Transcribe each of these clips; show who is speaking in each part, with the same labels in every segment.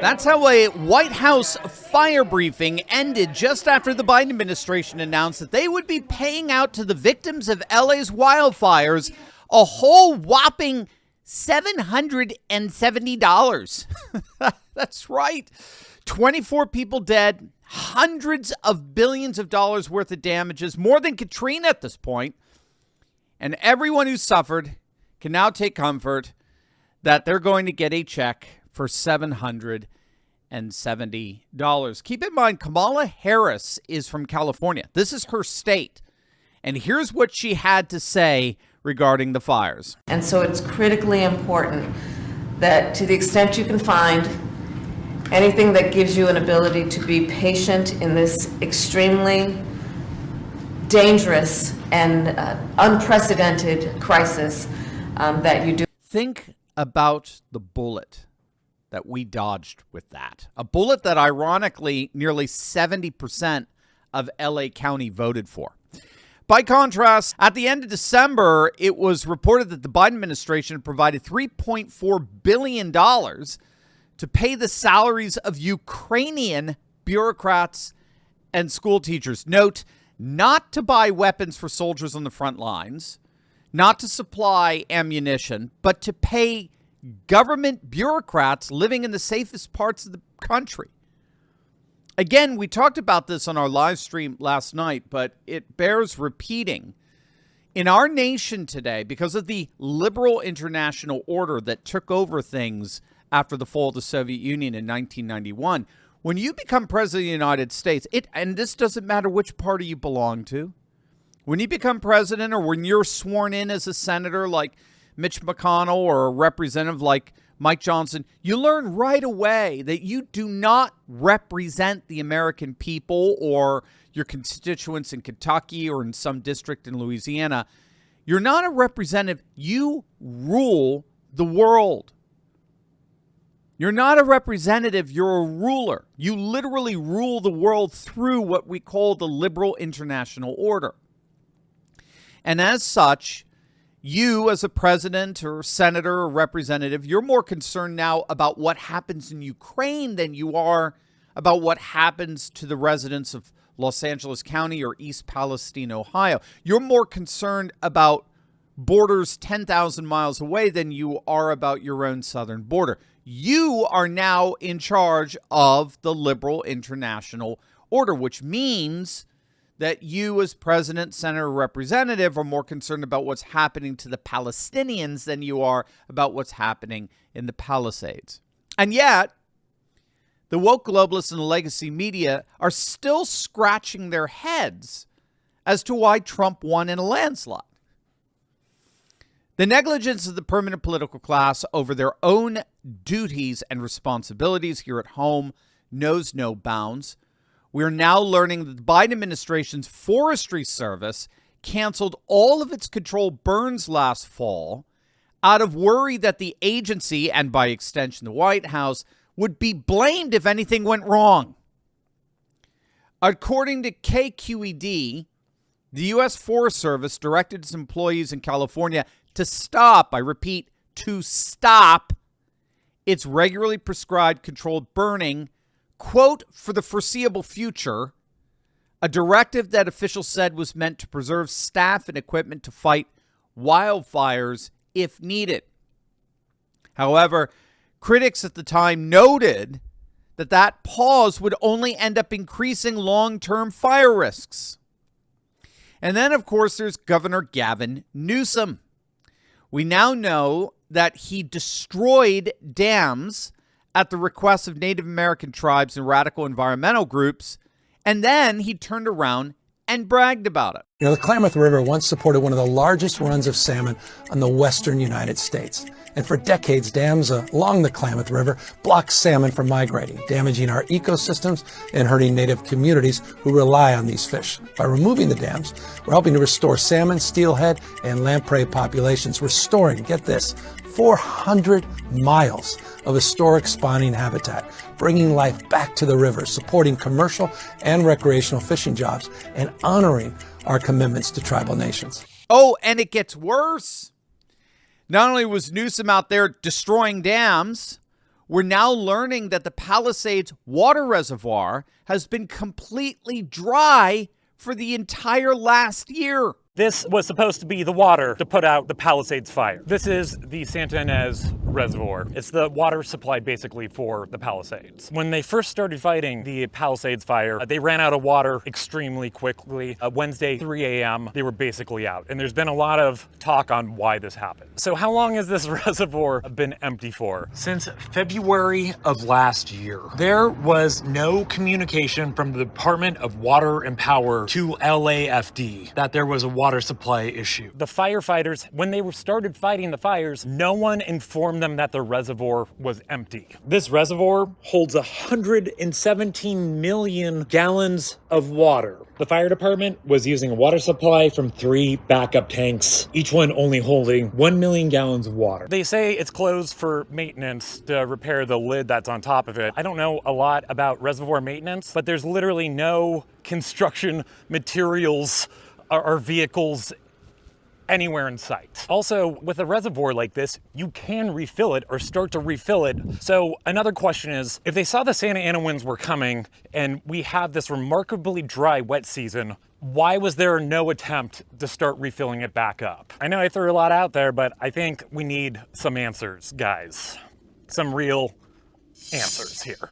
Speaker 1: That's how a White House fire briefing ended just after the Biden administration announced that they would be paying out to the victims of LA's wildfires a whole whopping $770. That's right. 24 people dead, hundreds of billions of dollars worth of damages, more than Katrina at this point. And everyone who suffered can now take comfort that they're going to get a check for $770. Keep in mind, Kamala Harris is from California. This is her state. And here's what she had to say regarding the fires.
Speaker 2: And so it's critically important that to the extent you can find anything that gives you an ability to be patient in this extremely dangerous and unprecedented crisis, that you do.
Speaker 1: Think about the bullet that we dodged with that. A bullet that ironically nearly 70% of LA County voted for. By contrast, at the end of December, it was reported that the Biden administration provided $3.4 billion to pay the salaries of Ukrainian bureaucrats and school teachers. Note, not to buy weapons for soldiers on the front lines, not to supply ammunition, but to pay government bureaucrats living in the safest parts of the country. Again, we talked about this on our live stream last night, but it bears repeating. In our nation today, because of the liberal international order that took over things after the fall of the Soviet Union in 1991, when you become president of the United States, and this doesn't matter which party you belong to, when you become president or when you're sworn in as a senator like Mitch McConnell or a representative like Mike Johnson, you learn right away that you do not represent the American people or your constituents in Kentucky or in some district in Louisiana. You're not a representative. You rule the world. You're not a representative. You're a ruler. You literally rule the world through what we call the liberal international order. And as such, you as a president or senator or representative, you're more concerned now about what happens in Ukraine than you are about what happens to the residents of Los Angeles County or East Palestine, Ohio. You're more concerned about borders 10,000 miles away than you are about your own southern border. You are now in charge of the liberal international order, which means that you as president, senator, or representative are more concerned about what's happening to the Palestinians than you are about what's happening in the Palisades. And yet, the woke globalists and the legacy media are still scratching their heads as to why Trump won in a landslide. The negligence of the permanent political class over their own duties and responsibilities here at home knows no bounds. We're now learning that the Biden administration's Forestry Service canceled all of its controlled burns last fall out of worry that the agency, and by extension the White House, would be blamed if anything went wrong. According to KQED, the U.S. Forest Service directed its employees in California to stop, I repeat, to stop its regularly prescribed controlled burning, quote, for the foreseeable future, a directive that officials said was meant to preserve staff and equipment to fight wildfires if needed. However, critics at the time noted that that pause would only end up increasing long-term fire risks. And then, of course, there's Governor Gavin Newsom. We now know that he destroyed dams at the request of Native American tribes and radical environmental groups, and then he turned around and bragged about it.
Speaker 3: The Klamath River once supported one of the largest runs of salmon on the western United States. And for decades, dams along the Klamath River blocked salmon from migrating, damaging our ecosystems and hurting native communities who rely on these fish. By removing the dams, we're helping to restore salmon, steelhead, and lamprey populations, restoring, get this, 400 miles of historic spawning habitat, bringing life back to the river, supporting commercial and recreational fishing jobs, and honoring our commitments to tribal nations.
Speaker 1: Oh, and it gets worse. Not only was Newsom out there destroying dams, we're now learning that the Palisades water reservoir has been completely dry for the entire last year.
Speaker 4: This was supposed to be the water to put out the Palisades fire. This is the Santa Ynez Reservoir. It's the water supply basically for the Palisades. When they first started fighting the Palisades fire, they ran out of water extremely quickly. Wednesday, 3 a.m., they were basically out. And there's been a lot of talk on why this happened. So how long has this reservoir been empty for?
Speaker 5: Since February of last year. There was no communication from the Department of Water and Power to LAFD that there was a water supply issue.
Speaker 4: The firefighters, when they started fighting the fires, no one informed them that the reservoir was empty.
Speaker 5: This reservoir holds 117 million gallons of water. The fire department was using a water supply from 3 backup tanks, each one only holding 1 million gallons of water.
Speaker 4: They say it's closed for maintenance to repair the lid that's on top of it. I don't know a lot about reservoir maintenance, but there's literally no construction materials or vehicles anywhere in sight. Also, with a reservoir like this, you can refill it or start to refill it. So another question is, if they saw the Santa Ana winds were coming and we have this remarkably dry wet season, why was there no attempt to start refilling it back up? I know I threw a lot out there, but I think we need some answers, guys. Some real answers here.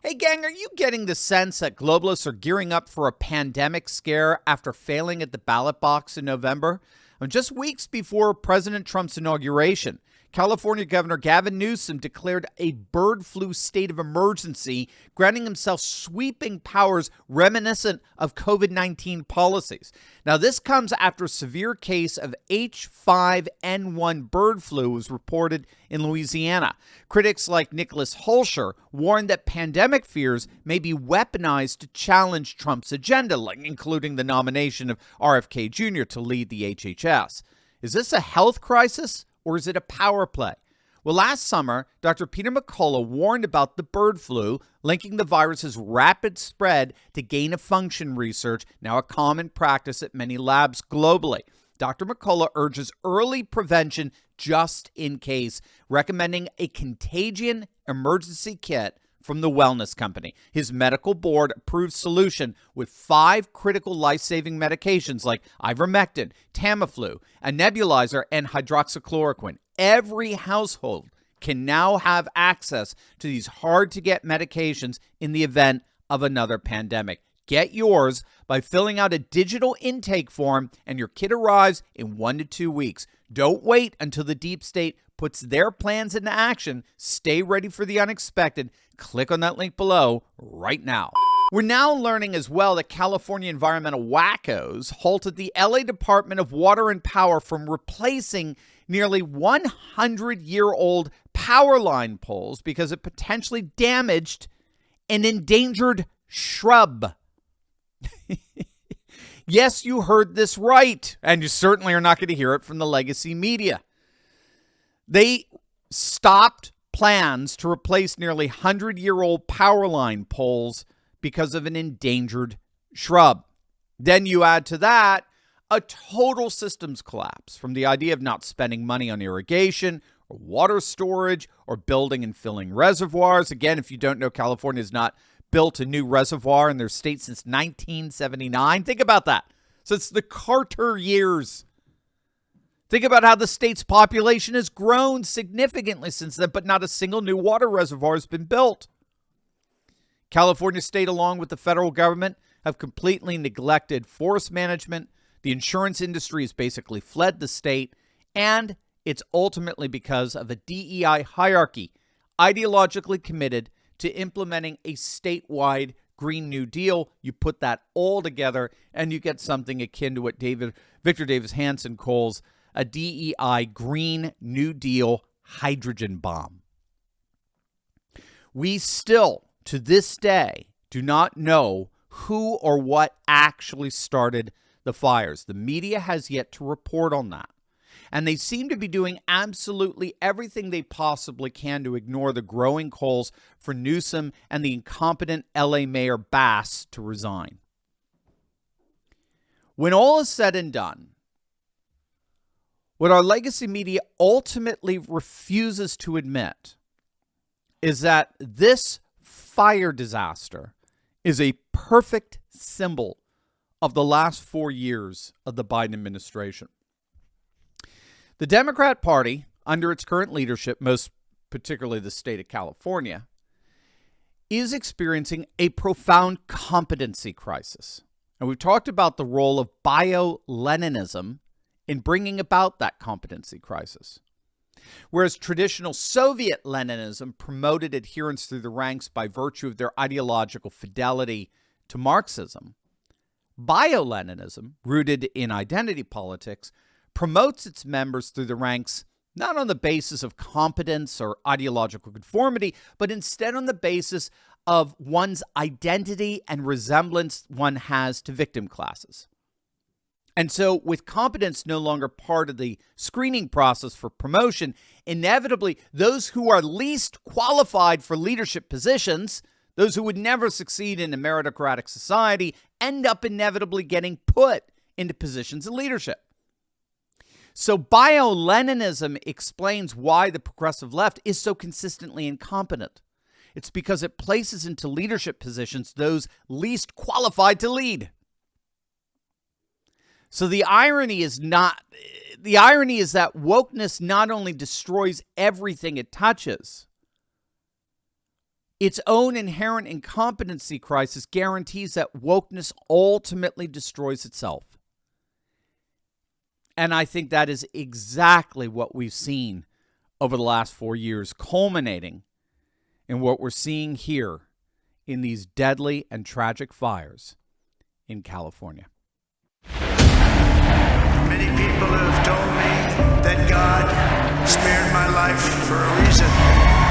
Speaker 1: Hey, gang, are you getting the sense that globalists are gearing up for a pandemic scare after failing at the ballot box in November? Just weeks before President Trump's inauguration, California Governor Gavin Newsom declared a bird flu state of emergency, granting himself sweeping powers reminiscent of COVID-19 policies. Now, this comes after a severe case of H5N1 bird flu was reported in Louisiana. Critics like Nicholas Holscher warned that pandemic fears may be weaponized to challenge Trump's agenda, including the nomination of RFK Jr. to lead the HHS. Is this a health crisis? Or is it a power play? Well, last summer, Dr. Peter McCullough warned about the bird flu, linking the virus's rapid spread to gain-of-function research, now a common practice at many labs globally. Dr. McCullough urges early prevention just in case, recommending a contagion emergency kit from the wellness company. His medical board-approved solution with 5 critical life-saving medications like ivermectin, Tamiflu, a nebulizer, and hydroxychloroquine. Every household can now have access to these hard-to-get medications in the event of another pandemic. Get yours by filling out a digital intake form, and your kit arrives in 1 to 2 weeks. Don't wait until the deep state puts their plans into action. Stay ready for the unexpected. Click on that link below right now. We're now learning as well that California environmental wackos halted the LA Department of Water and Power from replacing nearly 100-year-old power line poles because it potentially damaged an endangered shrub. Yes, you heard this right, and you certainly are not going to hear it from the legacy media. They stopped plans to replace nearly 100-year-old power line poles because of an endangered shrub. Then you add to that a total systems collapse from the idea of not spending money on irrigation or water storage or building and filling reservoirs. Again, if you don't know, California has not built a new reservoir in their state since 1979. Think about that. Since the Carter years. Think about how the state's population has grown significantly since then, but not a single new water reservoir has been built. California State, along with the federal government, have completely neglected forest management. The insurance industry has basically fled the state, and it's ultimately because of a DEI hierarchy ideologically committed to implementing a statewide Green New Deal, you put that all together, and you get something akin to what Victor Davis Hanson calls a DEI Green New Deal hydrogen bomb. We still, to this day, do not know who or what actually started the fires. The media has yet to report on that. And they seem to be doing absolutely everything they possibly can to ignore the growing calls for Newsom and the incompetent LA Mayor Bass to resign. When all is said and done, what our legacy media ultimately refuses to admit is that this fire disaster is a perfect symbol of the last 4 years of the Biden administration. The Democrat Party, under its current leadership, most particularly the state of California, is experiencing a profound competency crisis. And we've talked about the role of bio-Leninism in bringing about that competency crisis. Whereas traditional Soviet Leninism promoted adherence through the ranks by virtue of their ideological fidelity to Marxism, bio-Leninism, rooted in identity politics, promotes its members through the ranks not on the basis of competence or ideological conformity, but instead on the basis of one's identity and resemblance one has to victim classes. And so with competence no longer part of the screening process for promotion, inevitably those who are least qualified for leadership positions, those who would never succeed in a meritocratic society, end up inevitably getting put into positions of leadership. So bio-Leninism explains why the progressive left is so consistently incompetent. It's because it places into leadership positions those least qualified to lead. So the irony is that wokeness not only destroys everything it touches, its own inherent incompetency crisis guarantees that wokeness ultimately destroys itself. And I think that is exactly what we've seen over the last 4 years, culminating in what we're seeing here in these deadly and tragic fires in California.
Speaker 6: Many people have told me that God spared my life for a reason.